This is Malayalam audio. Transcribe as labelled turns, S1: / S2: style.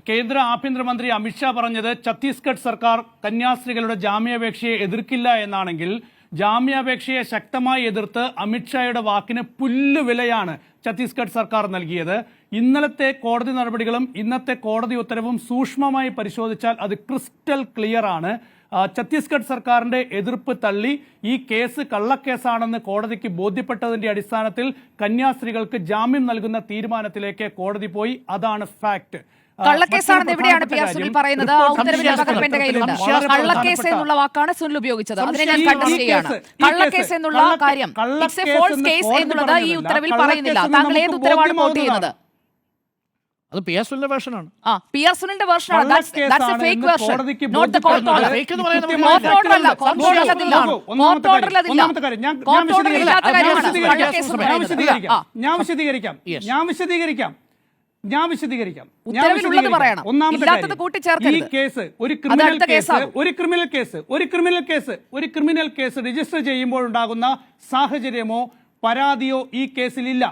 S1: കേന്ദ്ര ആഭ്യന്തരമന്ത്രി അമിത്ഷാ പറഞ്ഞത് ഛത്തീസ്ഗഡ് സർക്കാർ കന്യാസ്ത്രീകളുടെ ജാമ്യാപേക്ഷയെ എതിർക്കില്ല എന്നാണെങ്കിൽ ജാമ്യാപേക്ഷയെ ശക്തമായി എതിർത്ത് അമിത്ഷായുടെ വാക്കിന് പുല്ലുവിലയാണ് ഛത്തീസ്ഗഡ് സർക്കാർ നൽകിയത്. ഇന്നലത്തെ കോടതി നടപടികളും ഇന്നത്തെ കോടതി ഉത്തരവും സൂക്ഷ്മമായി പരിശോധിച്ചാൽ അത് ക്രിസ്റ്റൽ ക്ലിയർ ആണ്. ഛത്തീസ്ഗഡ് സർക്കാരിന്റെ എതിർപ്പ് തള്ളി ഈ കേസ് കള്ളക്കേസാണെന്ന് കോടതിക്ക് ബോധ്യപ്പെട്ടതിന്റെ അടിസ്ഥാനത്തിൽ കന്യാസ്ത്രീകൾക്ക് ജാമ്യം നൽകുന്ന തീരുമാനത്തിലേക്ക് കോടതി പോയി. അതാണ് ഫാക്ട്.
S2: കള്ളക്കേസാണെന്ന് എവിടെയാണ് പി ആർ സുനിൽ പറയുന്നത്? എന്റെ കയ്യിലുണ്ട്. കള്ളക്കേസ് എന്നുള്ള വാക്കാണ് സുനിൽ ഉപയോഗിച്ചത്. അതിനെ ഞാൻ കണ്ടസ്റ്റ് ചെയ്യാണ്. കള്ളക്കേസ് എന്നുള്ള കാര്യം ഫോൾസ് കേസ് എന്നുള്ളത് ഈ ഉത്തരവിൽ പറയുന്നില്ല. താങ്കൾ ഏത് ഉത്തരവാണ് കോട്ട് ചെയ്യുന്നത്?
S3: അത് പി ആർ സുനിലിന്റെ വേർഷനാണ്.
S2: പി ആർ സുനിലിന്റെ വേർഷനാണ്. That's a fake version, not the court order. Court order അല്ല, കോർട്ട് ഓർഡർ അതില്ല. കോർട്ട് ഓർഡർ അതില്ല. കോർട്ട് ഓർഡർ ഇല്ലാത്ത കാര്യമാണ് കള്ളക്കേസ് എന്ന് പറയുന്നത്.
S1: ഞാൻ വിശദീകരിക്കാം.
S2: ഉത്തരവിലുള്ളത് പറയണം, ഇല്ലാത്തത് കൂട്ടിച്ചേർക്കരുത്.
S1: ഈ കേസ് ഒരു ക്രിമിനൽ കേസ് രജിസ്റ്റർ ചെയ്യുമ്പോൾ ഉണ്ടാകുന്ന സാഹചര്യമോ പരാതിയോ ഈ കേസിലില്ല.